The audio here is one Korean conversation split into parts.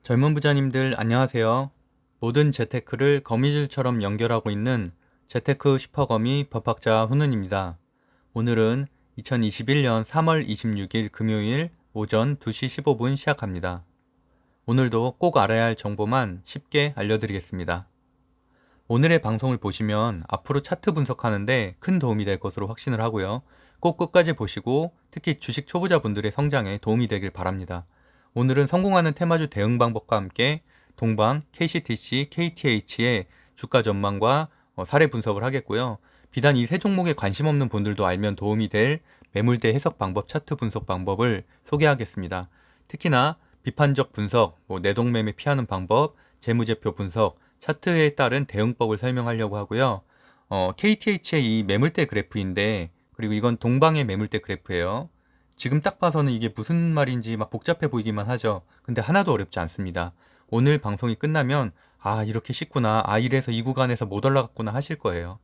젊은 부자님들 안녕하세요. 모든 재테크를 거미줄처럼 연결하고 있는 재테크 슈퍼거미 법학자 훈훈입니다. 오늘은 2021년 3월 26일 금요일 오전 2시 15분 시작합니다. 오늘도 꼭 알아야 할 정보만 쉽게 알려드리겠습니다. 오늘의 방송을 보시면 앞으로 차트 분석하는데 큰 도움이 될 것으로 확신을 하고요. 꼭 끝까지 보시고 특히 주식 초보자분들의 성장에 도움이 되길 바랍니다. 오늘은 성공하는 테마주 대응 방법과 함께 동방, KCTC, KTH의 주가 전망과 사례 분석을 하겠고요. 비단 이 세 종목에 관심 없는 분들도 알면 도움이 될 매물대 해석 방법, 차트 분석 방법을 소개하겠습니다. 특히나 비판적 분석, 내동매매 피하는 방법, 재무제표 분석, 차트에 따른 대응법을 설명하려고 하고요. KTH의 이 매물대 그래프인데, 그리고 이건 동방의 매물대 그래프예요. 지금 딱 봐서는 이게 무슨 말인지 막 복잡해 보이기만 하죠. 근데 하나도 어렵지 않습니다. 오늘 방송이 끝나면 이렇게 쉽구나, 이래서 이 구간에서 못 올라갔구나 하실 거예요.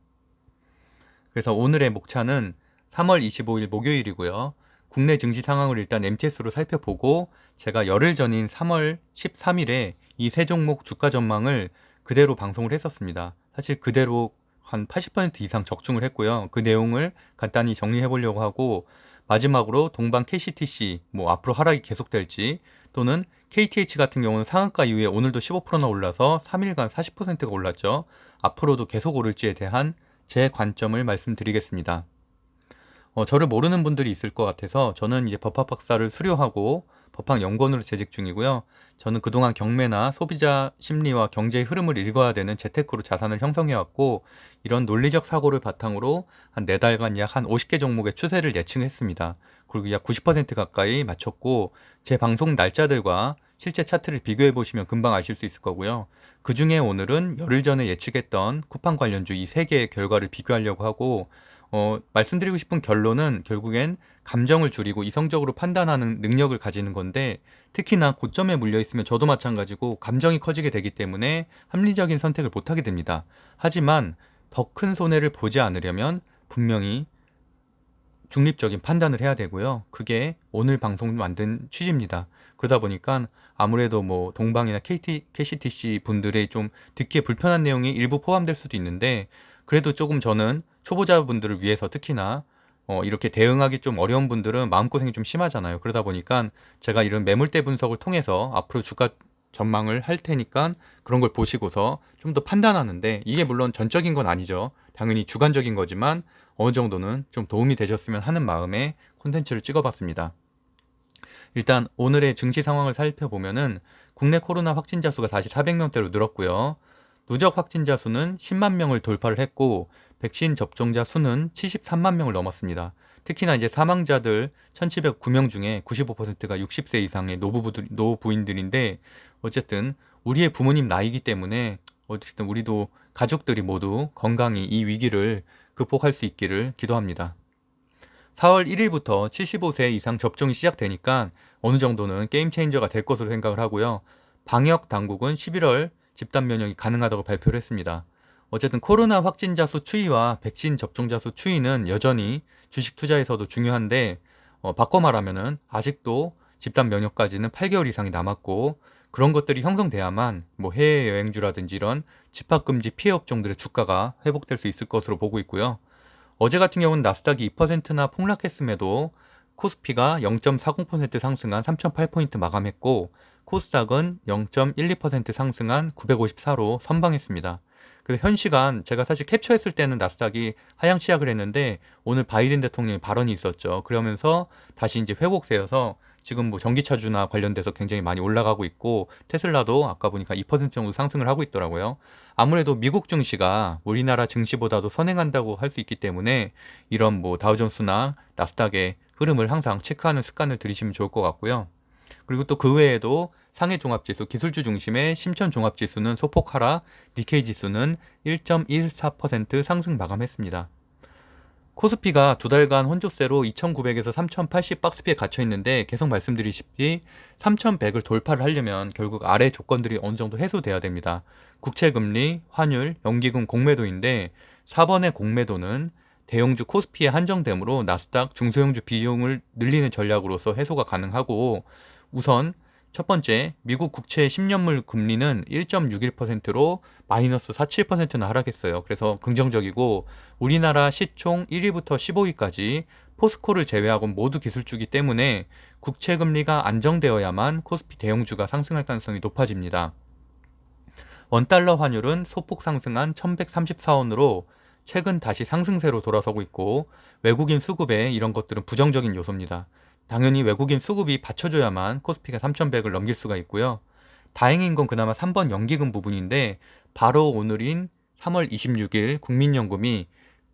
그래서 오늘의 목차는 3월 25일 목요일이고요. 국내 증시 상황을 일단 MTS로 살펴보고 제가 열흘 전인 3월 13일에 이 세 종목 주가 전망을 그대로 방송을 했었습니다. 사실 그대로 한 80% 이상 적중을 했고요. 그 내용을 간단히 정리해 보려고 하고 마지막으로 동방 KCTC 앞으로 하락이 계속될지 또는 KTH 같은 경우는 상한가 이후에 오늘도 15%나 올라서 3일간 40%가 올랐죠. 앞으로도 계속 오를지에 대한 제 관점을 말씀드리겠습니다. 저를 모르는 분들이 있을 것 같아서 저는 이제 법학 박사를 수료하고 법학 연구원으로 재직 중이고요. 저는 그동안 경매나 소비자 심리와 경제의 흐름을 읽어야 되는 재테크로 자산을 형성해왔고 이런 논리적 사고를 바탕으로 한 4달간 약 한 50개 종목의 추세를 예측했습니다. 그리고 약 90% 가까이 맞췄고 제 방송 날짜들과 실제 차트를 비교해 보시면 금방 아실 수 있을 거고요. 그 중에 오늘은 열흘 전에 예측했던 쿠팡 관련주 이 3개의 결과를 비교하려고 하고 말씀드리고 싶은 결론은 결국엔 감정을 줄이고 이성적으로 판단하는 능력을 가지는 건데 특히나 고점에 물려 있으면 저도 마찬가지고 감정이 커지게 되기 때문에 합리적인 선택을 못하게 됩니다. 하지만 더 큰 손해를 보지 않으려면 분명히 중립적인 판단을 해야 되고요. 그게 오늘 방송 만든 취지입니다. 그러다 보니까 아무래도 동방이나 KCTC 분들의 좀 듣기에 불편한 내용이 일부 포함될 수도 있는데 그래도 조금 저는 초보자분들을 위해서 특히나 이렇게 대응하기 좀 어려운 분들은 마음고생이 좀 심하잖아요. 그러다 보니까 제가 이런 매물대 분석을 통해서 앞으로 주가 전망을 할 테니까 그런 걸 보시고서 좀 더 판단하는데 이게 물론 전적인 건 아니죠. 당연히 주관적인 거지만 어느 정도는 좀 도움이 되셨으면 하는 마음에 콘텐츠를 찍어봤습니다. 일단 오늘의 증시 상황을 살펴보면은 국내 코로나 확진자 수가 다시 400명대로 늘었고요. 누적 확진자 수는 10만 명을 돌파를 했고 백신 접종자 수는 73만 명을 넘었습니다. 특히나 이제 사망자들 1709명 중에 95%가 60세 이상의 노부인들인데 어쨌든 우리의 부모님 나이기 때문에 어쨌든 우리도 가족들이 모두 건강히 이 위기를 극복할 수 있기를 기도합니다. 4월 1일부터 75세 이상 접종이 시작되니까 어느 정도는 게임 체인저가 될 것으로 생각을 하고요. 방역 당국은 11월 집단 면역이 가능하다고 발표를 했습니다. 어쨌든 코로나 확진자 수 추이와 백신 접종자 수 추이는 여전히 주식 투자에서도 중요한데 바꿔 말하면은 아직도 집단 면역까지는 8개월 이상이 남았고 그런 것들이 형성돼야만 해외 여행주라든지 이런 집합금지 피해 업종들의 주가가 회복될 수 있을 것으로 보고 있고요. 어제 같은 경우는 나스닥이 2%나 폭락했음에도 코스피가 0.40% 상승한 3,008포인트 마감했고 코스닥은 0.12% 상승한 954로 선방했습니다. 그래서 현 시간 제가 사실 캡처했을 때는 나스닥이 하향 시작을 했는데 오늘 바이든 대통령의 발언이 있었죠. 그러면서 다시 이제 회복세여서 지금 전기차주나 관련돼서 굉장히 많이 올라가고 있고 테슬라도 아까 보니까 2% 정도 상승을 하고 있더라고요. 아무래도 미국 증시가 우리나라 증시보다도 선행한다고 할 수 있기 때문에 이런 다우존스나 나스닥의 흐름을 항상 체크하는 습관을 들이시면 좋을 것 같고요. 그리고 또 그 외에도 상해 종합지수, 기술주 중심의 심천 종합지수는 소폭 하락, 니케이 지수는 1.14% 상승 마감했습니다. 코스피가 2달간 혼조세로 2,900에서 3,080 박스피에 갇혀 있는데 계속 말씀드리시피 3,100을 돌파를 하려면 결국 아래 조건들이 어느 정도 해소돼야 됩니다. 국채금리, 환율, 연기금 공매도인데 4번의 공매도는 대형주 코스피에 한정되므로 나스닥 중소형주 비용을 늘리는 전략으로서 해소가 가능하고 우선 첫 번째, 미국 국채 10년물 금리는 1.61%로 마이너스 4.7%나 하락했어요. 그래서 긍정적이고 우리나라 시총 1위부터 15위까지 포스코를 제외하고 모두 기술주기 때문에 국채 금리가 안정되어야만 코스피 대형주가 상승할 가능성이 높아집니다. 원달러 환율은 소폭 상승한 1134원으로 최근 다시 상승세로 돌아서고 있고 외국인 수급에 이런 것들은 부정적인 요소입니다. 당연히 외국인 수급이 받쳐줘야만 코스피가 3100을 넘길 수가 있고요. 다행인 건 그나마 3번 연기금 부분인데 바로 오늘인 3월 26일 국민연금이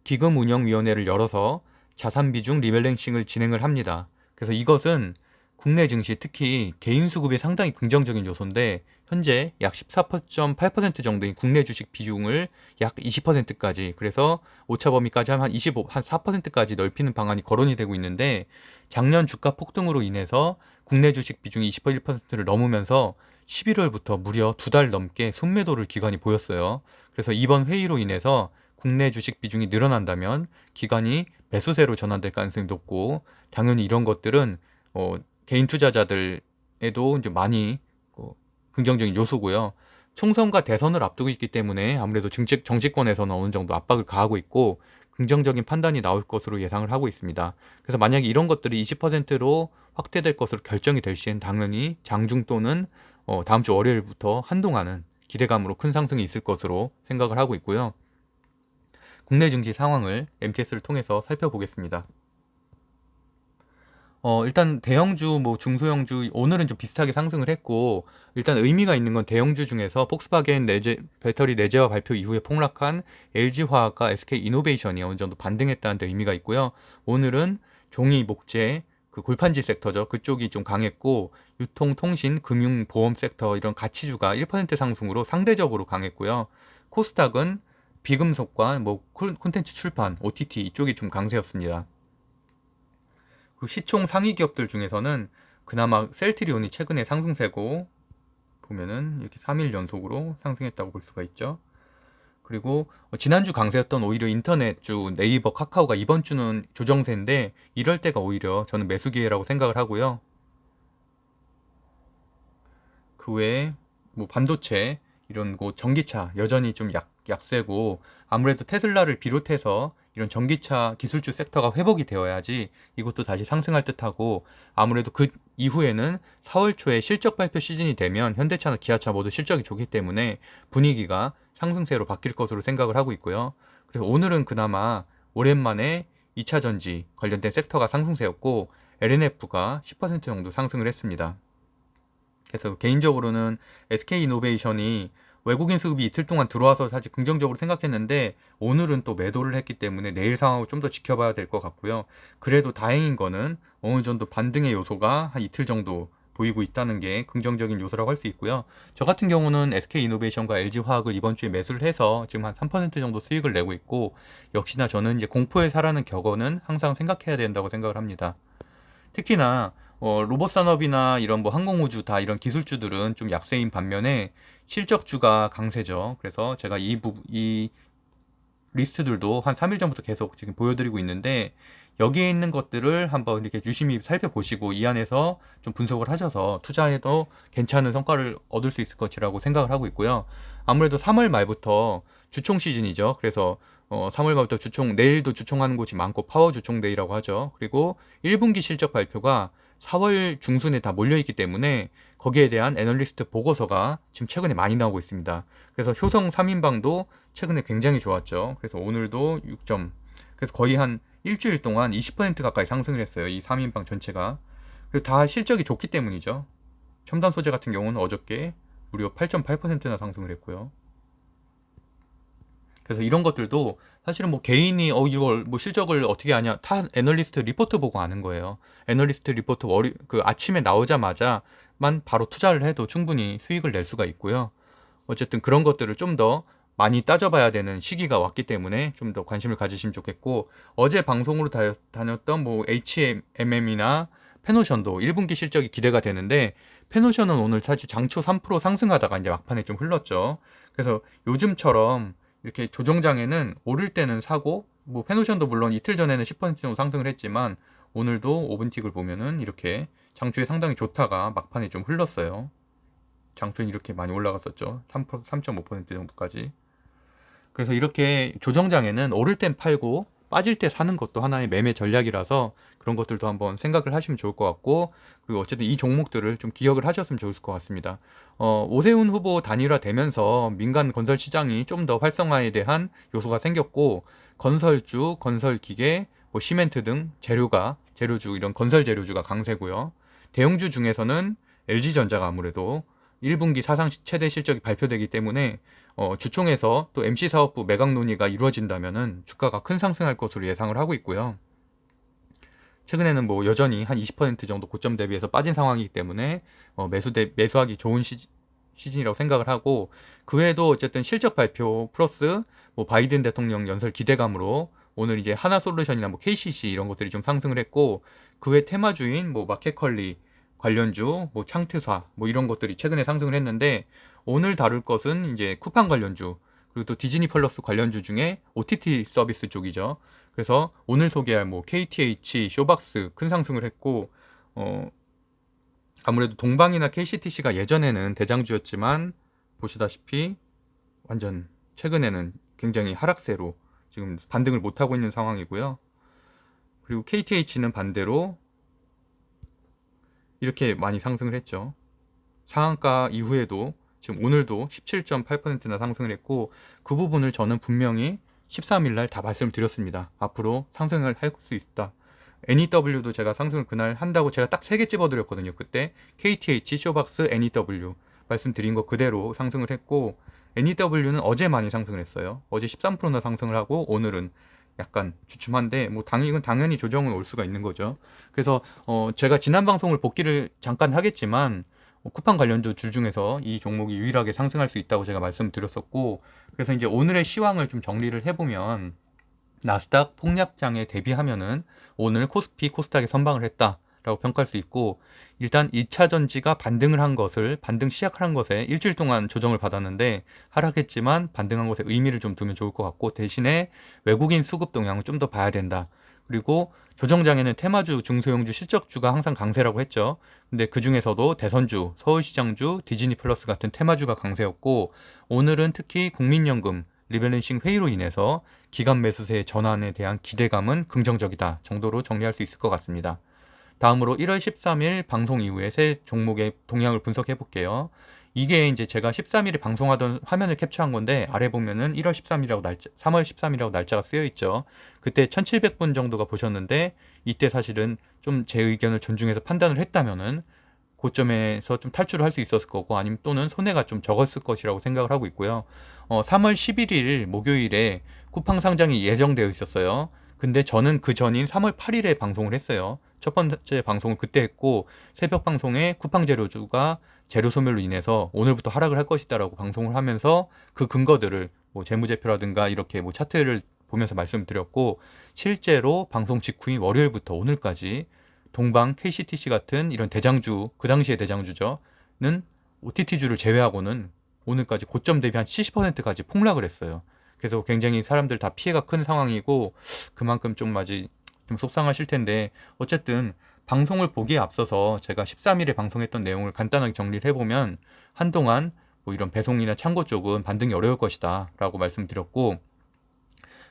기금운영위원회를 열어서 자산비중 리밸런싱을 진행을 합니다. 그래서 이것은 국내 증시 특히 개인 수급이 상당히 긍정적인 요소인데 현재 약 14.8% 정도인 국내 주식 비중을 약 20%까지 그래서 오차 범위까지 한 4%까지 넓히는 방안이 거론이 되고 있는데 작년 주가 폭등으로 인해서 국내 주식 비중이 21%를 넘으면서 11월부터 무려 2달 넘게 순매도를 기관이 보였어요. 그래서 이번 회의로 인해서 국내 주식 비중이 늘어난다면 기관이 매수세로 전환될 가능성이 높고 당연히 이런 것들은 개인 투자자들에도 이제 많이 긍정적인 요소고요. 총선과 대선을 앞두고 있기 때문에 아무래도 정치권에서는 어느 정도 압박을 가하고 있고 긍정적인 판단이 나올 것으로 예상을 하고 있습니다. 그래서 만약에 이런 것들이 20%로 확대될 것으로 결정이 될 시엔 당연히 장중 또는 다음 주 월요일부터 한동안은 기대감으로 큰 상승이 있을 것으로 생각을 하고 있고요. 국내 증시 상황을 MTS를 통해서 살펴보겠습니다. 일단 대형주, 중소형주 오늘은 좀 비슷하게 상승을 했고 일단 의미가 있는 건 대형주 중에서 폭스바겐 배터리 내재화 발표 이후에 폭락한 LG화학과 SK이노베이션이 어느 정도 반등했다는 데 의미가 있고요. 오늘은 종이, 목재, 그 골판지 섹터죠. 그쪽이 좀 강했고 유통, 통신, 금융, 보험 섹터 이런 가치주가 1% 상승으로 상대적으로 강했고요. 코스닥은 비금속과 콘텐츠 출판, OTT 이쪽이 좀 강세였습니다. 그 시총 상위 기업들 중에서는 그나마 셀트리온이 최근에 상승세고 보면은 이렇게 3일 연속으로 상승했다고 볼 수가 있죠. 그리고 지난주 강세였던 오히려 인터넷주 네이버, 카카오가 이번 주는 조정세인데 이럴 때가 오히려 저는 매수 기회라고 생각을 하고요. 그 외에 반도체 이런 전기차 여전히 좀 약세고 아무래도 테슬라를 비롯해서 이런 전기차 기술주 섹터가 회복이 되어야지 이것도 다시 상승할 듯하고 아무래도 그 이후에는 4월 초에 실적 발표 시즌이 되면 현대차나 기아차 모두 실적이 좋기 때문에 분위기가 상승세로 바뀔 것으로 생각을 하고 있고요. 그래서 오늘은 그나마 오랜만에 2차 전지 관련된 섹터가 상승세였고 LNF가 10% 정도 상승을 했습니다. 그래서 개인적으로는 SK이노베이션이 외국인 수급이 이틀 동안 들어와서 사실 긍정적으로 생각했는데 오늘은 또 매도를 했기 때문에 내일 상황을 좀 더 지켜봐야 될 것 같고요. 그래도 다행인 거는 어느 정도 반등의 요소가 한 이틀 정도 보이고 있다는 게 긍정적인 요소라고 할 수 있고요. 저 같은 경우는 SK이노베이션과 LG화학을 이번 주에 매수를 해서 지금 한 3% 정도 수익을 내고 있고 역시나 저는 이제 공포에 사라는 격언은 항상 생각해야 된다고 생각을 합니다. 특히나 로봇 산업이나 이런 항공우주 다 이런 기술주들은 좀 약세인 반면에 실적주가 강세죠. 그래서 제가 이 리스트들도 한 3일 전부터 계속 지금 보여드리고 있는데 여기에 있는 것들을 한번 이렇게 유심히 살펴보시고 이 안에서 좀 분석을 하셔서 투자해도 괜찮은 성과를 얻을 수 있을 것이라고 생각을 하고 있고요. 아무래도 3월 말부터 주총 시즌이죠. 그래서 3월 말부터 내일도 주총하는 곳이 많고 파워 주총데이라고 하죠. 그리고 1분기 실적 발표가 4월 중순에 다 몰려있기 때문에 거기에 대한 애널리스트 보고서가 지금 최근에 많이 나오고 있습니다. 그래서 효성 3인방도 최근에 굉장히 좋았죠. 그래서 오늘도 6점. 그래서 거의 한 일주일 동안 20% 가까이 상승을 했어요. 이 3인방 전체가. 그리고 다 실적이 좋기 때문이죠. 첨단 소재 같은 경우는 어저께 무려 8.8%나 상승을 했고요. 그래서 이런 것들도 사실은 개인이 이걸 실적을 어떻게 하냐 타 애널리스트 리포트 보고 아는 거예요. 애널리스트 리포트 아침에 나오자마자만 바로 투자를 해도 충분히 수익을 낼 수가 있고요. 어쨌든 그런 것들을 좀 더 많이 따져봐야 되는 시기가 왔기 때문에 좀 더 관심을 가지시면 좋겠고 어제 방송으로 다녔던 HMM이나 페노션도 1분기 실적이 기대가 되는데 페노션은 오늘 사실 장초 3% 상승하다가 이제 막판에 좀 흘렀죠. 그래서 요즘처럼 이렇게 조정장에는 오를 때는 사고 페노션도 물론 이틀 전에는 10% 정도 상승을 했지만 오늘도 5분틱을 보면은 이렇게 장중에 상당히 좋다가 막판에 좀 흘렀어요. 장중에 이렇게 많이 올라갔었죠. 3.5% 정도까지. 그래서 이렇게 조정장에는 오를 땐 팔고 빠질 때 사는 것도 하나의 매매 전략이라서 그런 것들도 한번 생각을 하시면 좋을 것 같고, 그리고 어쨌든 이 종목들을 좀 기억을 하셨으면 좋을 것 같습니다. 오세훈 후보 단일화되면서 민간 건설 시장이 좀 더 활성화에 대한 요소가 생겼고, 건설주, 건설기계, 뭐 시멘트 등 재료주, 이런 건설 재료주가 강세고요. 대형주 중에서는 LG전자가 아무래도 1분기 사상 최대 실적이 발표되기 때문에 주총에서 또 MC사업부 매각 논의가 이루어진다면은 주가가 큰 상승할 것으로 예상을 하고 있고요. 최근에는 뭐 여전히 한 20% 정도 고점 대비해서 빠진 상황이기 때문에 매수하기 좋은 시즌이라고 생각을 하고, 그 외에도 어쨌든 실적 발표 플러스 뭐 바이든 대통령 연설 기대감으로 오늘 이제 하나솔루션이나 뭐 KCC 이런 것들이 좀 상승을 했고, 그 외 테마주인 뭐 마켓컬리 관련주, 뭐 창트사 뭐 이런 것들이 최근에 상승을 했는데, 오늘 다룰 것은 이제 쿠팡 관련주, 그리고 또 디즈니 플러스 관련주 중에 OTT 서비스 쪽이죠. 그래서 오늘 소개할 뭐 KTH, 쇼박스 큰 상승을 했고, 아무래도 동방이나 KCTC가 예전에는 대장주였지만 보시다시피 완전 최근에는 굉장히 하락세로 지금 반등을 못하고 있는 상황이고요. 그리고 KTH는 반대로 이렇게 많이 상승을 했죠. 상한가 이후에도 지금 오늘도 17.8%나 상승을 했고, 그 부분을 저는 분명히 13일 날 다 말씀을 드렸습니다. 앞으로 상승을 할 수 있다. NEW도 제가 상승을 그날 한다고 제가 딱 3개 집어드렸거든요. 그때 KTH, 쇼박스, NEW 말씀드린 거 그대로 상승을 했고, NEW는 어제 많이 상승을 했어요. 어제 13%나 상승을 하고 오늘은 약간 주춤한데, 뭐 이건 당연히 조정은 올 수가 있는 거죠. 그래서 제가 지난 방송을 복기를 잠깐 하겠지만 쿠팡 관련주 줄 중에서 이 종목이 유일하게 상승할 수 있다고 제가 말씀드렸었고, 그래서 이제 오늘의 시황을 좀 정리를 해보면, 나스닥 폭락장에 대비하면은 오늘 코스피, 코스닥에 선방을 했다라고 평가할 수 있고, 일단 2차 전지가 반등 시작한 것에 일주일 동안 조정을 받았는데 하락했지만 반등한 것에 의미를 좀 두면 좋을 것 같고, 대신에 외국인 수급 동향을 좀 더 봐야 된다. 그리고 조정장에는 테마주, 중소형주, 실적주가 항상 강세라고 했죠. 근데 그 중에서도 대선주, 서울시장주, 디즈니 플러스 같은 테마주가 강세였고, 오늘은 특히 국민연금 리밸런싱 회의로 인해서 기관 매수세의 전환에 대한 기대감은 긍정적이다 정도로 정리할 수 있을 것 같습니다. 다음으로 1월 13일 방송 이후에 새 종목의 동향을 분석해 볼게요. 이게 이제 제가 13일에 방송하던 화면을 캡처한 건데, 아래 보면은 1월 13일이라고 3월 13일이라고 날짜가 쓰여 있죠. 그때 1700분 정도가 보셨는데, 이때 사실은 좀 제 의견을 존중해서 판단을 했다면은 고점에서 좀 탈출을 할 수 있었을 거고, 아니면 또는 손해가 좀 적었을 것이라고 생각을 하고 있고요. 3월 11일 목요일에 쿠팡 상장이 예정되어 있었어요. 근데 저는 그 전인 3월 8일에 방송을 했어요. 첫 번째 방송을 그때 했고, 새벽 방송에 쿠팡 재료주가 재료 소멸로 인해서 오늘부터 하락을 할 것이다라고 방송을 하면서 그 근거들을 뭐 재무제표라든가 이렇게 뭐 차트를 보면서 말씀드렸고, 실제로 방송 직후인 월요일부터 오늘까지 동방, KCTC 같은 이런 대장주, 그 당시의 대장주죠,는 OTT주를 제외하고는 오늘까지 고점 대비 한 70%까지 폭락을 했어요. 그래서 굉장히 사람들 다 피해가 큰 상황이고, 그만큼 좀 속상하실 텐데, 어쨌든 방송을 보기에 앞서서 제가 13일에 방송했던 내용을 간단하게 정리를 해보면, 한동안 뭐 이런 배송이나 창고 쪽은 반등이 어려울 것이다 라고 말씀드렸고,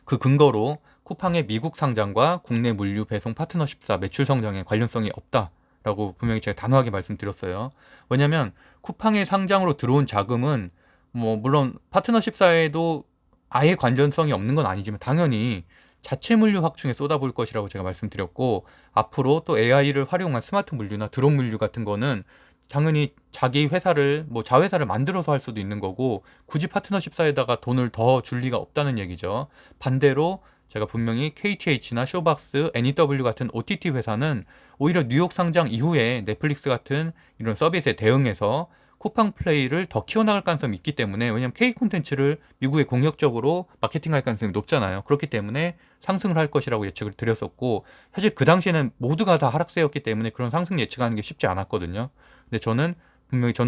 그 근거로 쿠팡의 미국 상장과 국내 물류 배송 파트너십사 매출 성장에 관련성이 없다라고 분명히 제가 단호하게 말씀드렸어요. 왜냐하면 쿠팡의 상장으로 들어온 자금은 뭐 물론 파트너십사에도 아예 관련성이 없는 건 아니지만 당연히 자체 물류 확충에 쏟아부을 것이라고 제가 말씀드렸고, 앞으로 또 AI를 활용한 스마트 물류나 드론 물류 같은 거는 당연히 자기 회사를 뭐 자회사를 만들어서 할 수도 있는 거고, 굳이 파트너십사에다가 돈을 더 줄 리가 없다는 얘기죠. 반대로 제가 분명히 KTH나 쇼박스, NEW 같은 OTT 회사는 오히려 뉴욕 상장 이후에 넷플릭스 같은 이런 서비스에 대응해서 쿠팡 플레이를 더 키워나갈 가능성이 있기 때문에, 왜냐하면 K 콘텐츠를 미국에 공격적으로 마케팅할 가능성이 높잖아요. 그렇기 때문에 상승을 할 것이라고 예측을 드렸었고, 사실 그 당시에는 모두가 다 하락세였기 때문에 그런 상승 예측하는 게 쉽지 않았거든요. 근데 저는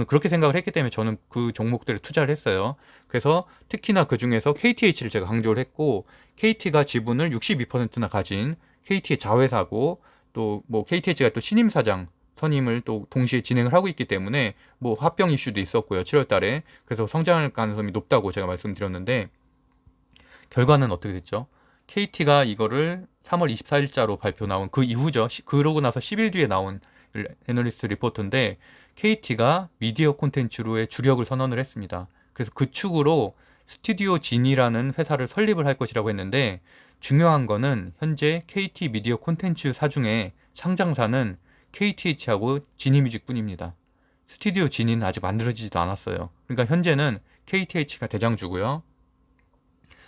그렇게 생각을 했기 때문에 저는 그 종목들에 투자를 했어요. 그래서 특히나 그 중에서 KTH를 제가 강조를 했고, KT가 지분을 62%나 가진 KT의 자회사고, 또 뭐 KTH가 또 신임 사장 선임을 또 동시에 진행을 하고 있기 때문에 뭐 합병 이슈도 있었고요. 7월 달에. 그래서 성장할 가능성이 높다고 제가 말씀드렸는데 결과는 어떻게 됐죠? KT가 이거를 3월 24일자로 발표 나온 그 이후죠. 그러고 나서 10일 뒤에 나온 애널리스트 리포트인데 KT가 미디어 콘텐츠로의 주력을 선언을 했습니다. 그래서 그 축으로 스튜디오 진이라는 회사를 설립을 할 것이라고 했는데 중요한 거는 현재 KT 미디어 콘텐츠 사 중에 상장사는 KTH하고 지니뮤직뿐입니다. 스튜디오 진이는 아직 만들어지지도 않았어요. 그러니까 현재는 KTH가 대장주고요.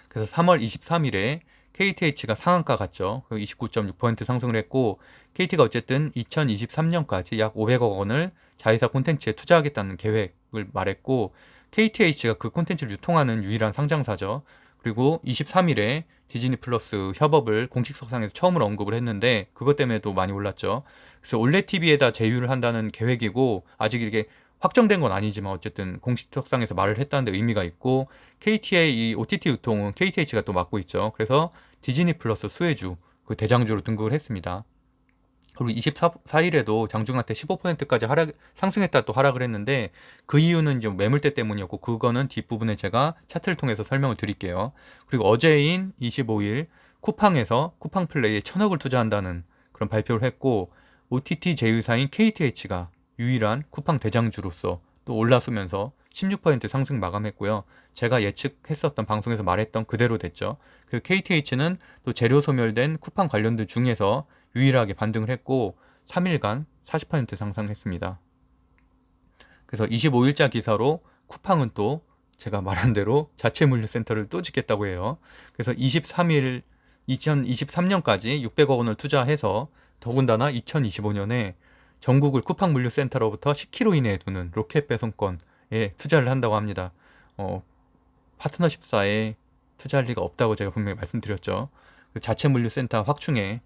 그래서 3월 23일에 KTH가 상한가 갔죠. 29.6% 상승을 했고 KT가 어쨌든 2023년까지 약 500억 원을 자회사 콘텐츠에 투자하겠다는 계획을 말했고 KTH가 그 콘텐츠를 유통하는 유일한 상장사죠. 그리고 23일에 디즈니 플러스 협업을 공식석상에서 처음으로 언급을 했는데 그것 때문에도 많이 올랐죠. 그래서 올레 TV에다 제휴를 한다는 계획이고 아직 이게 확정된 건 아니지만 어쨌든 공식석상에서 말을 했다는 데 의미가 있고 KT의 이 OTT 유통은 KTH가 또 맡고 있죠. 그래서 디즈니 플러스 수혜주 그 대장주로 등극을 했습니다. 그리고 24일에도 장중한테 15%까지 상승했다 또 하락을 했는데 그 이유는 이제 매물대 때문이었고 그거는 뒷부분에 제가 차트를 통해서 설명을 드릴게요. 그리고 어제인 25일 쿠팡에서 쿠팡 플레이에 1,000억을 투자한다는 그런 발표를 했고 OTT 제휴사인 KTH가 유일한 쿠팡 대장주로서 또 올라서면서 16% 상승 마감했고요. 제가 예측했었던 방송에서 말했던 그대로 됐죠. 그 KTH는 또 재료 소멸된 쿠팡 관련들 중에서 유일하게 반등을 했고 3일간 40% 상승했습니다. 그래서 25일자 기사로 쿠팡은 또 제가 말한 대로 자체 물류센터를 또 짓겠다고 해요. 그래서 23일 2023년까지 600억 원을 투자해서 더군다나 2025년에 전국을 쿠팡 물류센터로부터 10km 이내에 두는 로켓 배송권에 투자를 한다고 합니다. 파트너십사에 투자할 리가 없다고 제가 분명히 말씀드렸죠. 그 자체 물류센터 확충에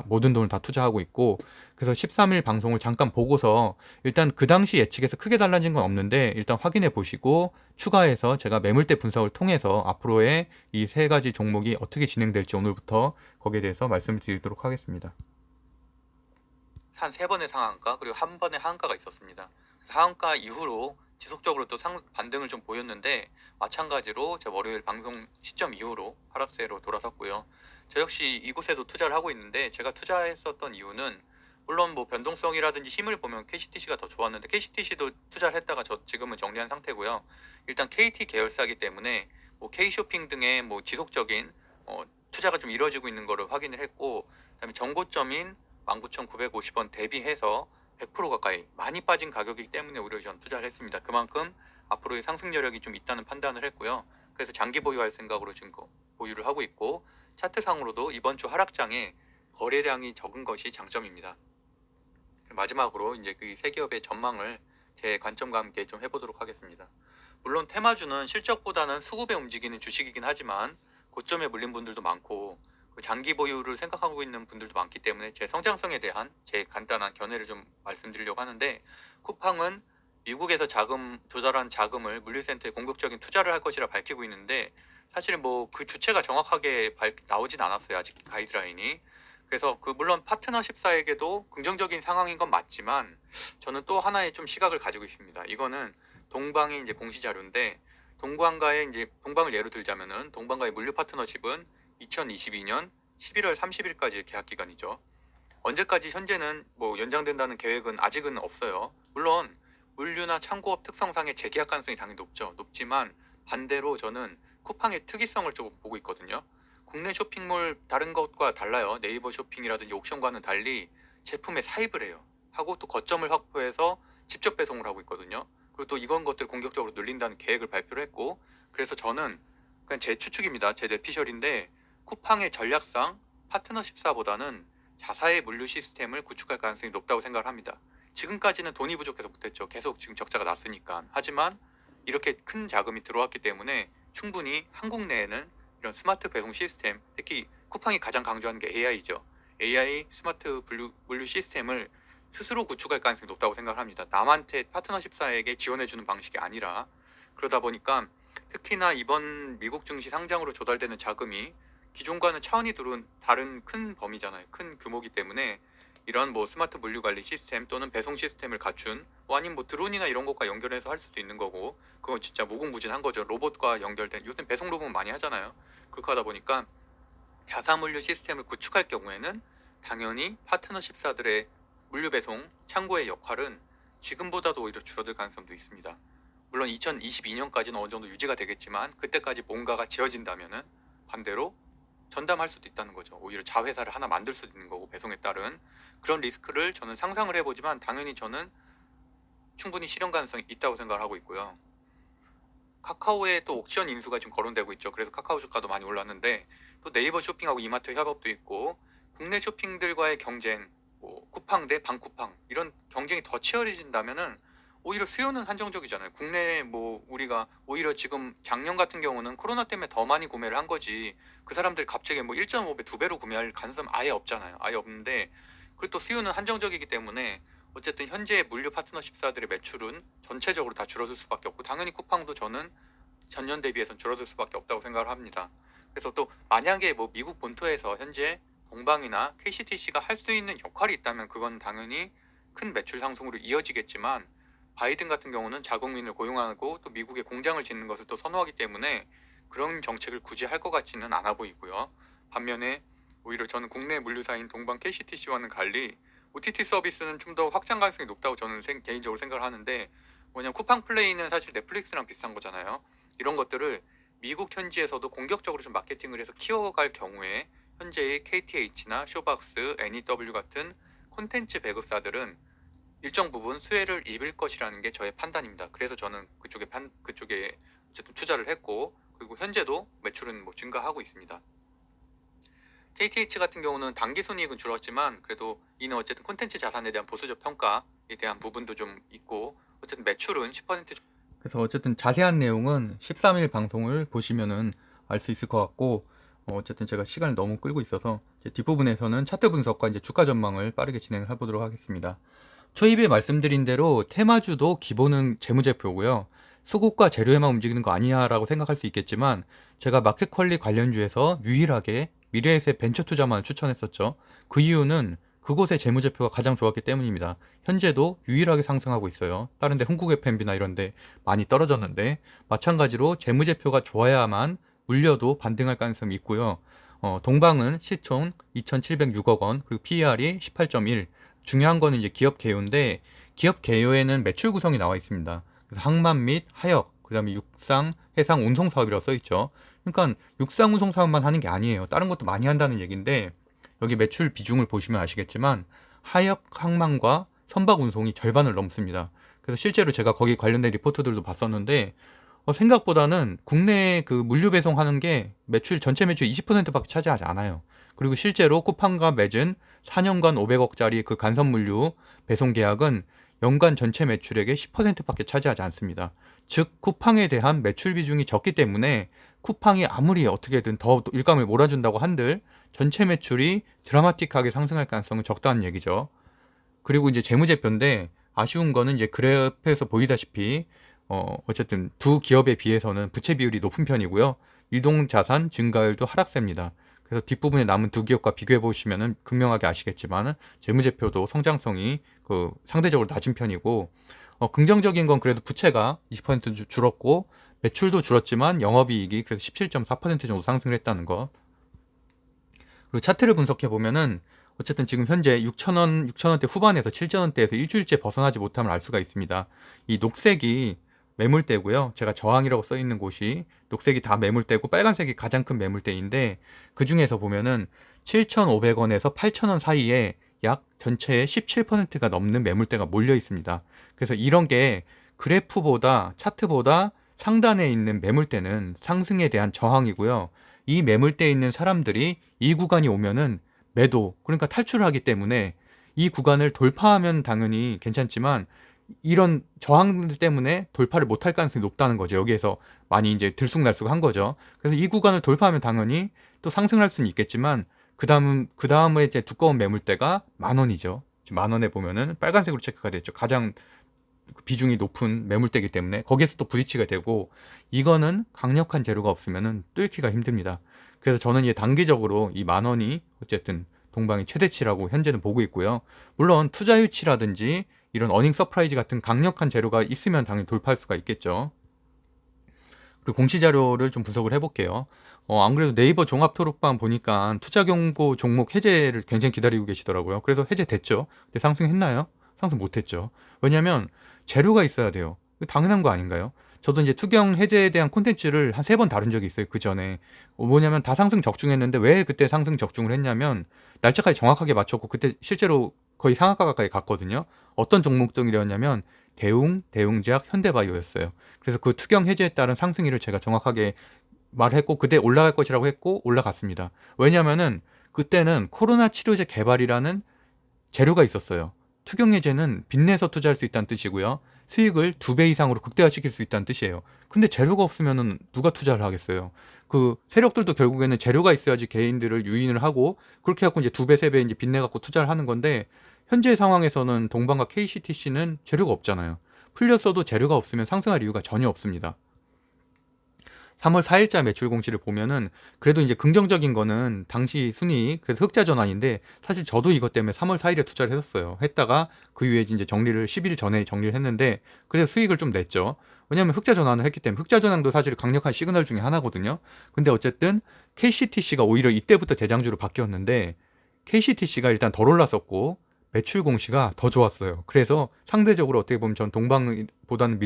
모든 돈을 다 투자하고 있고, 그래서 13일 방송을 잠깐 보고서 일단 그 당시 예측에서 크게 달라진 건 없는데 일단 확인해 보시고 추가해서 제가 매물대 분석을 통해서 앞으로의 이 세 가지 종목이 어떻게 진행될지 오늘부터 거기에 대해서 말씀을 드리도록 하겠습니다. 한 3번의 상한가 그리고 한 번의 하한가가 있었습니다. 하한가 이후로 지속적으로 또 반등을 좀 보였는데 마찬가지로 제 월요일 방송 시점 이후로 하락세로 돌아섰고요. 저 역시 이곳에도 투자를 하고 있는데 제가 투자했었던 이유는 물론 뭐 변동성이라든지 힘을 보면 KCTC가 더 좋았는데 KCTC도 투자를 했다가 지금은 정리한 상태고요. 일단 KT 계열사기 때문에 뭐 K쇼핑 등의 뭐 지속적인 투자가 좀 이루어지고 있는 거를 확인을 했고 그다음에 전고점인 19,950원 대비해서 100% 가까이 많이 빠진 가격이기 때문에 오히려 전 투자를 했습니다. 그만큼 앞으로의 상승 여력이 좀 있다는 판단을 했고요. 그래서 장기 보유할 생각으로 지금 보유를 하고 있고 차트상으로도 이번 주 하락장에 거래량이 적은 것이 장점입니다. 마지막으로 이제 그 세 기업의 전망을 제 관점과 함께 좀 해보도록 하겠습니다. 물론 테마주는 실적보다는 수급에 움직이는 주식이긴 하지만 고점에 물린 분들도 많고 장기 보유를 생각하고 있는 분들도 많기 때문에 제 성장성에 대한 제 간단한 견해를 좀 말씀드리려고 하는데 쿠팡은 미국에서 조달한 자금을 물류센터에 공격적인 투자를 할 것이라 밝히고 있는데 사실은 뭐 그 주체가 정확하게 나오진 않았어요. 아직 가이드라인이. 그래서 물론 파트너십사에게도 긍정적인 상황인 건 맞지만 저는 또 하나의 좀 시각을 가지고 있습니다. 이거는 동방의 이제 공시 자료인데 동방을 예로 들자면은 동방과의 물류 파트너십은 2022년 11월 30일까지 계약 기간이죠. 언제까지 현재는 뭐 연장된다는 계획은 아직은 없어요. 물론 물류나 창고업 특성상의 재계약 가능성이 당연히 높지만 반대로 저는 쿠팡의 특이성을 조금 보고 있거든요. 국내 쇼핑몰 다른 것과 달라요. 네이버 쇼핑이라든지 옥션과는 달리 제품에 사입을 해요. 하고 또 거점을 확보해서 직접 배송을 하고 있거든요. 그리고 또 이런 것들을 공격적으로 늘린다는 계획을 발표를 했고 그래서 저는 그냥 제 추측입니다. 제 뇌피셜인데 쿠팡의 전략상 파트너십사보다는 자사의 물류 시스템을 구축할 가능성이 높다고 생각을 합니다. 지금까지는 돈이 부족해서 못했죠. 계속 지금 적자가 났으니까. 하지만 이렇게 큰 자금이 들어왔기 때문에 충분히 한국 내에는 이런 스마트 배송 시스템, 특히 쿠팡이 가장 강조하는 게 AI죠. AI 스마트 물류 시스템을 스스로 구축할 가능성이 높다고 생각을 합니다. 남한테 파트너십사에게 지원해주는 방식이 아니라 그러다 보니까 특히나 이번 미국 증시 상장으로 조달되는 자금이 기존과는 차원이 다른 큰 범위잖아요. 큰 규모이기 때문에 이런 뭐 스마트 물류 관리 시스템 또는 배송 시스템을 갖춘 아니면 뭐 드론이나 이런 것과 연결해서 할 수도 있는 거고, 그건 진짜 무궁무진한 거죠. 로봇과 연결된, 요즘 배송 로봇 많이 하잖아요. 그렇게 하다 보니까 자사 물류 시스템을 구축할 경우에는 당연히 파트너십사들의 물류 배송 창고의 역할은 지금보다도 오히려 줄어들 가능성도 있습니다. 물론 2022년까지는 어느 정도 유지가 되겠지만 그때까지 뭔가가 지어진다면은 반대로 전담할 수도 있다는 거죠. 오히려 자회사를 하나 만들 수도 있는 거고, 배송에 따른 그런 리스크를 저는 상상을 해보지만 당연히 저는 충분히 실현 가능성이 있다고 생각을 하고 있고요. 카카오의 또 옥션 인수가 지금 거론되고 있죠. 그래서 카카오 주가도 많이 올랐는데, 또 네이버 쇼핑하고 이마트 협업도 있고, 국내 쇼핑들과의 경쟁, 뭐 쿠팡 대 방쿠팡 이런 경쟁이 더 치열해진다면은 오히려 수요는 한정적이잖아요. 국내에 뭐 우리가 오히려 지금 작년 같은 경우는 코로나 때문에 더 많이 구매를 한 거지, 그 사람들이 갑자기 뭐 1.5배, 2배로 구매할 가능성 아예 없잖아요. 아예 없는데, 그리고 또 수요는 한정적이기 때문에 어쨌든 현재 물류 파트너십사들의 매출은 전체적으로 다 줄어들 수밖에 없고, 당연히 쿠팡도 저는 전년 대비해서 줄어들 수밖에 없다고 생각을 합니다. 그래서 또 만약에 뭐 미국 본토에서 현재 동방이나 KCTC가 할 수 있는 역할이 있다면 그건 당연히 큰 매출 상승으로 이어지겠지만, 바이든 같은 경우는 자국민을 고용하고 또 미국에 공장을 짓는 것을 또 선호하기 때문에 그런 정책을 굳이 할 것 같지는 않아 보이고요. 반면에 오히려 저는 국내 물류사인 동방 KCTC와는 달리 OTT 서비스는 좀 더 확장 가능성이 높다고 저는 개인적으로 생각을 하는데, 뭐냐면 쿠팡 플레이는 사실 넷플릭스랑 비슷한 거잖아요. 이런 것들을 미국 현지에서도 공격적으로 좀 마케팅을 해서 키워갈 경우에 현재의 KTH나 쇼박스, NEW 같은 콘텐츠 배급사들은 일정 부분 수혜를 입을 것이라는 게 저의 판단입니다. 그래서 저는 그쪽에 어쨌든 투자를 했고, 그리고 현재도 매출은 뭐 증가하고 있습니다. KTH 같은 경우는 당기 순이익은 줄었지만 그래도 이는 어쨌든 콘텐츠 자산에 대한 보수적 평가에 대한 부분도 좀 있고, 어쨌든 매출은 10% 그래서 어쨌든 자세한 내용은 13일 방송을 보시면은 알 수 있을 것 같고, 어쨌든 제가 시간을 너무 끌고 있어서 이제 뒷부분에서는 차트 분석과 이제 주가 전망을 빠르게 진행을 해보도록 하겠습니다. 초입에 말씀드린 대로 테마주도 기본은 재무제표고요. 수급과 재료에만 움직이는 거 아니냐라고 생각할 수 있겠지만, 제가 마켓컬리 관련주에서 유일하게 미래에셋 벤처 투자만 추천했었죠. 그 이유는 그곳의 재무제표가 가장 좋았기 때문입니다. 현재도 유일하게 상승하고 있어요. 다른 데 흥국 FMB나 이런 데 많이 떨어졌는데, 마찬가지로 재무제표가 좋아야만 물려도 반등할 가능성이 있고요. 동방은 시총 2,706억 원, 그리고 PER이 18.1. 중요한 거는 이제 기업 개요인데, 기업 개요에는 매출 구성이 나와 있습니다. 그래서 항만 및 하역, 그 다음에 육상, 해상, 운송 사업이라고 써 있죠. 그러니까 육상, 운송 사업만 하는 게 아니에요. 다른 것도 많이 한다는 얘기인데, 여기 매출 비중을 보시면 아시겠지만 하역, 항만과 선박 운송이 절반을 넘습니다. 그래서 실제로 제가 거기 관련된 리포트들도 봤었는데, 생각보다는 국내 그 물류 배송하는 게 매출 전체 매출 20%밖에 차지하지 않아요. 그리고 실제로 쿠팡과 맺은 4년간 500억짜리 그 간선 물류 배송 계약은 연간 전체 매출액의 10%밖에 차지하지 않습니다. 즉 쿠팡에 대한 매출 비중이 적기 때문에 쿠팡이 아무리 어떻게든 더 일감을 몰아준다고 한들 전체 매출이 드라마틱하게 상승할 가능성은 적다는 얘기죠. 그리고 이제 재무제표인데, 아쉬운 거는 이제 그래프에서 보이다시피 어쨌든 두 기업에 비해서는 부채 비율이 높은 편이고요. 유동자산 증가율도 하락세입니다. 그래서 뒷부분에 남은 두 기업과 비교해 보시면은 극명하게 아시겠지만 재무제표도 성장성이 상대적으로 낮은 편이고, 긍정적인 건 그래도 부채가 20% 줄었고 매출도 줄었지만 영업이익이 그래도 17.4% 정도 상승을 했다는 것. 그리고 차트를 분석해 보면은 어쨌든 지금 현재 6,000원대 후반에서 7,000원대에서 일주일째 벗어나지 못함을 알 수가 있습니다. 이 녹색이 매물대고요. 제가 저항이라고 써 있는 곳이 녹색이 다 매물대고 빨간색이 가장 큰 매물대인데, 그 중에서 보면은 7,500원에서 8,000원 사이에 약 전체의 17%가 넘는 매물대가 몰려 있습니다. 그래서 이런 게 그래프보다 차트보다 상단에 있는 매물대는 상승에 대한 저항이고요. 이 매물대에 있는 사람들이 이 구간이 오면은 매도, 그러니까 탈출을 하기 때문에 이 구간을 돌파하면 당연히 괜찮지만 이런 저항들 때문에 돌파를 못할 가능성이 높다는 거죠. 여기에서 많이 이제 들쑥날쑥한 거죠. 그래서 이 구간을 돌파하면 당연히 또 상승할 수는 있겠지만 그 다음에 이제 두꺼운 매물대가 10,000원이죠. 지금 10,000원에 보면은 빨간색으로 체크가 됐죠. 가장 비중이 높은 매물대이기 때문에 거기에서 또 부딪히게 되고, 이거는 강력한 재료가 없으면은 뚫기가 힘듭니다. 그래서 저는 단기적으로 이 10,000원이 어쨌든 동방이 최대치라고 현재는 보고 있고요. 물론 투자 유치라든지 이런 어닝 서프라이즈 같은 강력한 재료가 있으면 당연히 돌파할 수가 있겠죠. 그리고 공시 자료를 좀 분석을 해볼게요. 안 그래도 네이버 종합 토록방 보니까 투자 경고 종목 해제를 굉장히 기다리고 계시더라고요. 그래서 해제됐죠. 근데 상승했나요? 상승 못했죠. 왜냐면 재료가 있어야 돼요. 당연한 거 아닌가요? 저도 이제 투경 해제에 대한 콘텐츠를 한 3번 다룬 적이 있어요. 그 전에. 뭐냐면 다 상승 적중했는데 왜 그때 상승 적중을 했냐면 날짜까지 정확하게 맞췄고 그때 실제로 거의 상한가 가까이 갔거든요. 어떤 종목들이었냐면 대웅, 대웅제약, 현대바이오였어요. 그래서 그 투경 해제에 따른 상승일을 제가 정확하게 말했고 그때 올라갈 것이라고 했고 올라갔습니다. 왜냐면은 그때는 코로나 치료제 개발이라는 재료가 있었어요. 투경 해제는 빚내서 투자할 수 있다는 뜻이고요. 수익을 2배 이상으로 극대화시킬 수 있다는 뜻이에요. 근데 재료가 없으면은 누가 투자를 하겠어요? 그 세력들도 결국에는 재료가 있어야지 개인들을 유인을 하고 그렇게 해갖고 이제 2배, 3배 이제 빚내갖고 투자를 하는 건데 현재 상황에서는 동방과 KCTC는 재료가 없잖아요. 풀렸어도 재료가 없으면 상승할 이유가 전혀 없습니다. 3월 4일자 매출 공시를 보면은 그래도 이제 긍정적인 거는 당시 순이익 그래서 흑자 전환인데 사실 저도 이것 때문에 3월 4일에 투자를 했었어요. 했다가 그 이후에 이제 정리를 10일 전에 정리를 했는데 그래서 수익을 좀 냈죠. 왜냐하면 흑자 전환을 했기 때문에 흑자 전환도 사실 강력한 시그널 중에 하나거든요. 근데 어쨌든 KCTC가 오히려 이때부터 대장주로 바뀌었는데 KCTC가 일단 덜 올랐었고 매출 공시가 더 좋았어요. 그래서 상대적으로 어떻게 보면 전 동방보다는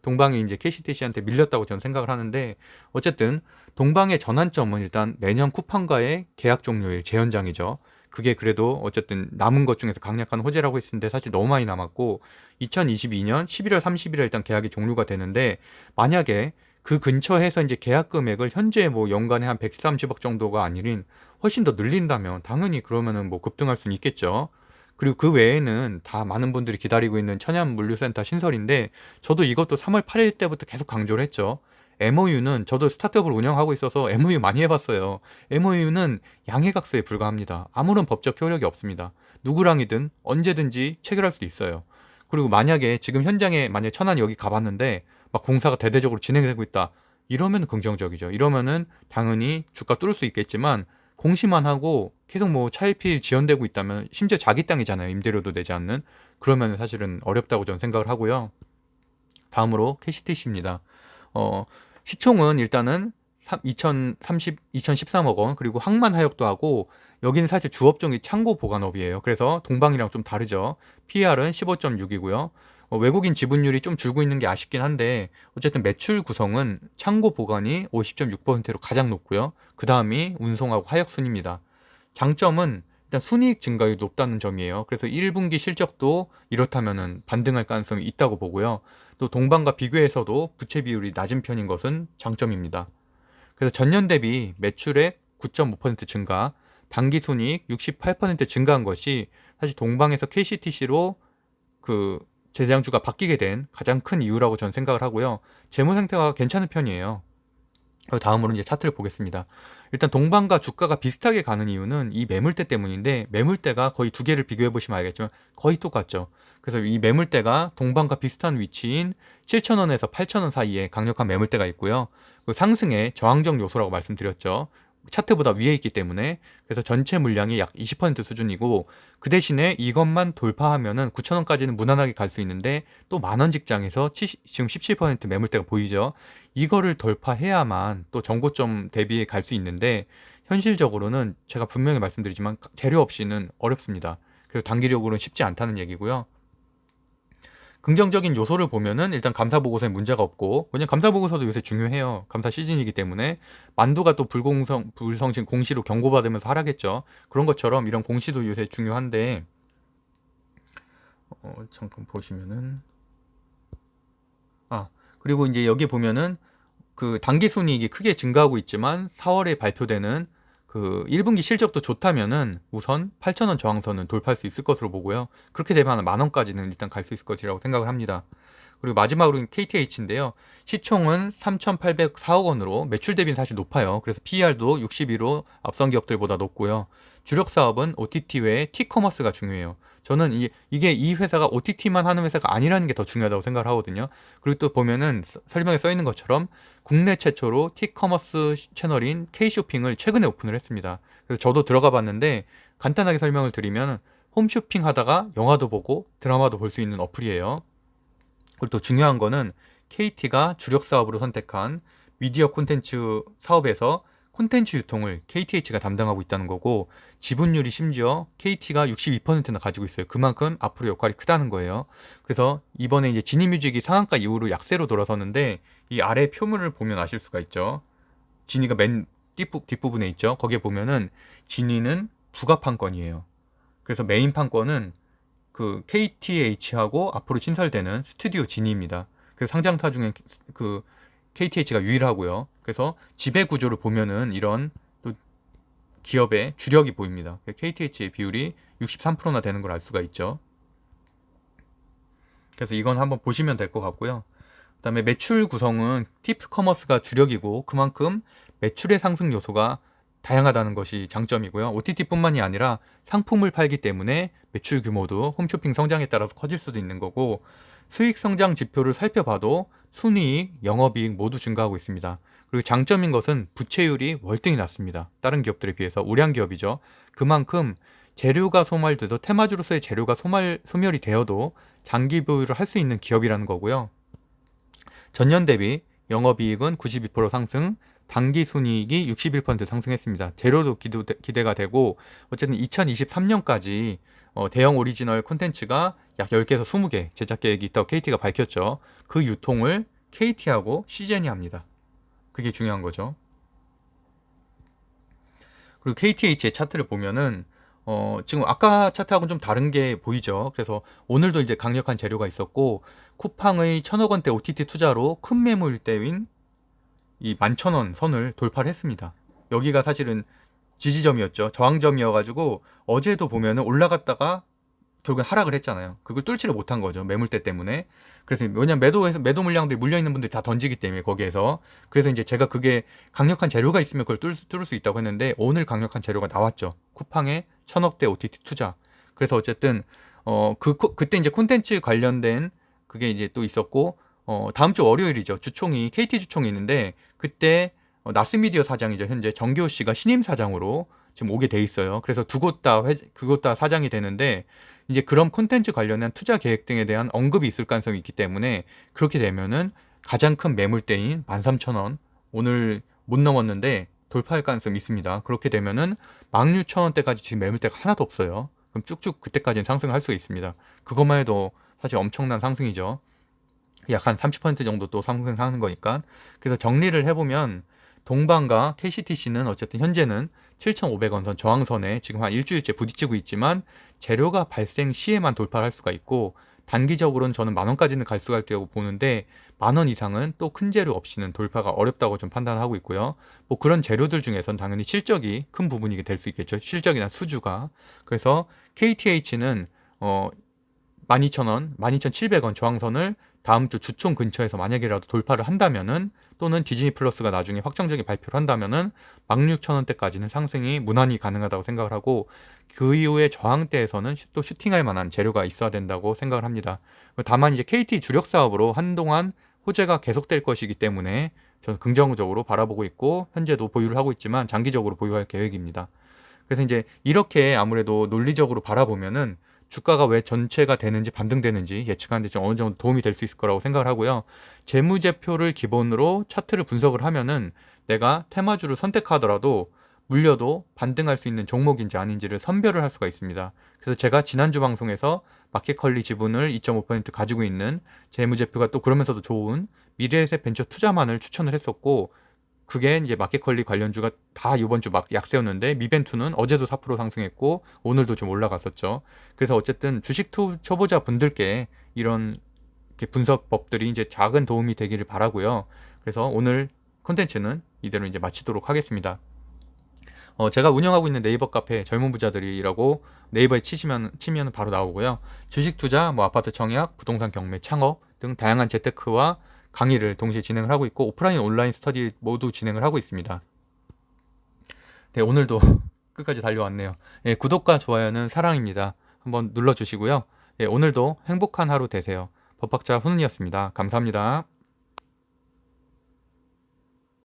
동방이 이제 KCTC한테 밀렸다고 저는 생각을 하는데 어쨌든 동방의 전환점은 일단 내년 쿠팡과의 계약 종료일 재연장이죠. 그게 그래도 어쨌든 남은 것 중에서 강력한 호재라고 했는데 사실 너무 많이 남았고 2022년 11월 30일에 일단 계약이 종료가 되는데 만약에 그 근처에서 이제 계약 금액을 현재 뭐 연간에 한 130억 정도가 아니린 훨씬 더 늘린다면 당연히 그러면은 뭐 급등할 수는 있겠죠. 그리고 그 외에는 다 많은 분들이 기다리고 있는 천연물류센터 신설인데 저도 이것도 3월 8일 때부터 계속 강조를 했죠. MOU는 저도 스타트업을 운영하고 있어서 MOU 많이 해봤어요. MOU는 양해각서에 불과합니다. 아무런 법적 효력이 없습니다. 누구랑이든 언제든지 체결할 수 있어요. 그리고 만약에 지금 현장에 만약에 천안 여기 가봤는데 막 공사가 대대적으로 진행되고 있다. 이러면 긍정적이죠. 이러면은 당연히 주가 뚫을 수 있겠지만 공시만 하고 계속 뭐 차일피일 지연되고 있다면 심지어 자기 땅이잖아요. 임대료도 내지 않는. 그러면 사실은 어렵다고 저는 생각을 하고요. 다음으로 KCTC입니다. 시총은 일단은 2013억 원 그리고 항만하역도 하고 여기는 사실 주업종이 창고 보관업이에요. 그래서 동방이랑 좀 다르죠. PR은 15.6이고요. 외국인 지분율이 좀 줄고 있는 게 아쉽긴 한데 어쨌든 매출 구성은 창고 보관이 50.6%로 가장 높고요. 그 다음이 운송하고 하역 순입니다. 장점은 일단 순이익 증가율이 높다는 점이에요. 그래서 1분기 실적도 이렇다면은 반등할 가능성이 있다고 보고요. 또 동방과 비교해서도 부채 비율이 낮은 편인 것은 장점입니다. 그래서 전년 대비 매출액 9.5% 증가, 당기 순이익 68% 증가한 것이 사실 동방에서 KCTC로 그 재량주가 바뀌게 된 가장 큰 이유라고 저는 생각을 하고요. 재무 상태가 괜찮은 편이에요. 다음으로 이제 차트를 보겠습니다. 일단 동방과 주가가 비슷하게 가는 이유는 이 매물대 때문인데 매물대가 거의 두 개를 비교해 보시면 알겠지만 거의 똑같죠. 그래서 이 매물대가 동방과 비슷한 위치인 7,000원에서 8,000원 사이에 강력한 매물대가 있고요. 그 상승의 저항적 요소라고 말씀드렸죠. 차트보다 위에 있기 때문에 그래서 전체 물량이 약 20% 수준이고 그 대신에 이것만 돌파하면은 9,000원까지는 무난하게 갈 수 있는데 또 만원 직장에서 지금 17% 매물대가 보이죠. 이거를 돌파해야만 또 전고점 대비에 갈 수 있는데 현실적으로는 제가 분명히 말씀드리지만 재료 없이는 어렵습니다. 그래서 단기적으로는 쉽지 않다는 얘기고요. 긍정적인 요소를 보면은 일단 감사 보고서에 문제가 없고 왜냐면 감사 보고서도 요새 중요해요. 감사 시즌이기 때문에 만두가 또 불성실 공시로 경고받으면서 하락했죠. 그런 것처럼 이런 공시도 요새 중요한데 잠깐 보시면은 그리고 이제 여기 보면은 그 당기 순이익이 크게 증가하고 있지만 4월에 발표되는 그 1분기 실적도 좋다면은 우선 8,000원 저항선은 돌파할 수 있을 것으로 보고요. 그렇게 되면 만원까지는 일단 갈 수 있을 것이라고 생각을 합니다. 그리고 마지막으로 KTH인데요. 시총은 3,804억 원으로 매출 대비는 사실 높아요. 그래서 PER도 62로 앞선 기업들보다 높고요. 주력 사업은 OTT 외에 T커머스가 중요해요. 저는 이게 이 회사가 OTT만 하는 회사가 아니라는 게 더 중요하다고 생각을 하거든요. 그리고 또 보면은 설명에 써 있는 것처럼 국내 최초로 T커머스 채널인 K쇼핑을 최근에 오픈을 했습니다. 그래서 저도 들어가 봤는데 간단하게 설명을 드리면 홈쇼핑 하다가 영화도 보고 드라마도 볼 수 있는 어플이에요. 그리고 또 중요한 거는 KT가 주력 사업으로 선택한 미디어 콘텐츠 사업에서 콘텐츠 유통을 KTH가 담당하고 있다는 거고, 지분율이 심지어 KT가 62%나 가지고 있어요. 그만큼 앞으로 역할이 크다는 거예요. 그래서 이번에 이제 지니뮤직이 상한가 이후로 약세로 돌아섰는데, 이 아래 표물을 보면 아실 수가 있죠. 지니가 맨 뒷부분에 있죠. 거기에 보면은 지니는 부가 판권이에요. 그래서 메인 판권은 그 KTH하고 앞으로 신설되는 스튜디오 지니입니다. 그래서 상장사 중에 그 KTH가 유일하고요. 그래서 지배 구조를 보면은 이런 또 기업의 주력이 보입니다. KTH의 비율이 63%나 되는 걸 알 수가 있죠. 그래서 이건 한번 보시면 될 것 같고요. 그다음에 매출 구성은 팁스 커머스가 주력이고 그만큼 매출의 상승 요소가 다양하다는 것이 장점이고요. OTT뿐만이 아니라 상품을 팔기 때문에 매출 규모도 홈쇼핑 성장에 따라서 커질 수도 있는 거고, 수익 성장 지표를 살펴봐도 순이익, 영업이익 모두 증가하고 있습니다. 그리고 장점인 것은 부채율이 월등히 낮습니다. 다른 기업들에 비해서 우량 기업이죠. 그만큼 재료가 소멸돼도 테마주로서의 재료가 소멸이 되어도 장기 보유를 할 수 있는 기업이라는 거고요. 전년 대비 영업이익은 92% 상승, 단기 순이익이 61% 상승했습니다. 재료도 기대가 되고, 어쨌든 2023년까지 대형 오리지널 콘텐츠가 약 10개에서 20개 제작 계획이 있다고 KT가 밝혔죠. 그 유통을 KT하고 시젠이 합니다. 그게 중요한 거죠. 그리고 KTH의 차트를 보면은 지금 아까 차트하고는 좀 다른 게 보이죠. 그래서 오늘도 이제 강력한 재료가 있었고, 쿠팡의 1,000억 원대 OTT 투자로 큰 매물대인 이 11,000원 선을 돌파를 했습니다. 여기가 사실은 지지점이었죠. 저항점이어가지고 어제도 보면은 올라갔다가 결국엔 하락을 했잖아요. 그걸 뚫지를 못한 거죠. 매물대 때문에. 그래서 왜냐면 매도 물량들이 물려있는 분들이 다 던지기 때문에 거기에서. 그래서 이제 제가 그게 강력한 재료가 있으면 그걸 뚫을 수 있다고 했는데, 오늘 강력한 재료가 나왔죠. 쿠팡의 1,000억대 OTT 투자. 그래서 어쨌든 그때 이제 콘텐츠 관련된 그게 이제 또 있었고, 다음 주 월요일이죠. 주총이 KT 주총이 있는데, 그때 나스미디어 사장이죠. 현재 정교 씨가 신임 사장으로 지금 오게 돼 있어요. 그래서 두 곳 다 그곳 다 사장이 되는데, 이제 그런 콘텐츠 관련한 투자 계획 등에 대한 언급이 있을 가능성이 있기 때문에, 그렇게 되면은 가장 큰 매물대인 13,000원 오늘 못 넘었는데 돌파할 가능성이 있습니다. 그렇게 되면은 16,000원대까지 지금 매물대가 하나도 없어요. 그럼 쭉쭉 그때까지는 상승할 수가 있습니다. 그것만 해도 사실 엄청난 상승이죠. 약 한 30% 정도 또 상승하는 거니까. 그래서 정리를 해보면 동방과 KCTC는 어쨌든 현재는 7,500원 선 저항선에 지금 한 일주일째 부딪히고 있지만, 재료가 발생 시에만 돌파를 할 수가 있고, 단기적으로는 저는 10,000원까지는 갈 수가 있다고 보는데, 10,000원 이상은 또 큰 재료 없이는 돌파가 어렵다고 좀 판단하고 있고요. 뭐 그런 재료들 중에선 당연히 실적이 큰 부분이 될 수 있겠죠. 실적이나 수주가. 그래서 KTH는 12,000원, 12,700원 저항선을 다음 주 주총 근처에서 만약이라도 돌파를 한다면은, 또는 디즈니 플러스가 나중에 확정적인 발표를 한다면은 16,000원대까지는 상승이 무난히 가능하다고 생각을 하고, 그 이후에 저항대에서는 또 슈팅할 만한 재료가 있어야 된다고 생각을 합니다. 다만 이제 KT 주력 사업으로 한동안 호재가 계속될 것이기 때문에 저는 긍정적으로 바라보고 있고, 현재도 보유를 하고 있지만 장기적으로 보유할 계획입니다. 그래서 이제 이렇게 아무래도 논리적으로 바라보면은 주가가 왜 전체가 되는지 반등되는지 예측하는 데 좀 어느 정도 도움이 될 수 있을 거라고 생각을 하고요. 재무제표를 기본으로 차트를 분석을 하면은 내가 테마주를 선택하더라도 물려도 반등할 수 있는 종목인지 아닌지를 선별을 할 수가 있습니다. 그래서 제가 지난주 방송에서 마켓컬리 지분을 2.5% 가지고 있는 재무제표가 또 그러면서도 좋은 미래에셋 벤처 투자만을 추천을 했었고, 그게 이제 마켓컬리 관련주가 다 이번 주 막 약세였는데, 미벤투는 어제도 4% 상승했고 오늘도 좀 올라갔었죠. 그래서 어쨌든 주식 초보자 분들께 이런 분석법들이 이제 작은 도움이 되기를 바라고요. 그래서 오늘 콘텐츠는 이대로 이제 마치도록 하겠습니다. 제가 운영하고 있는 네이버 카페 젊은 부자들이라고 네이버에 치면 바로 나오고요. 주식 투자, 뭐 아파트 청약, 부동산 경매, 창업 등 다양한 재테크와 강의를 동시에 진행을 하고 있고, 오프라인 온라인 스터디 모두 진행을 하고 있습니다. 네, 오늘도 끝까지 달려왔네요. 예, 구독과 좋아요는 사랑입니다. 한번 눌러주시고요. 예, 오늘도 행복한 하루 되세요. 법학자 훈훈이었습니다. 감사합니다.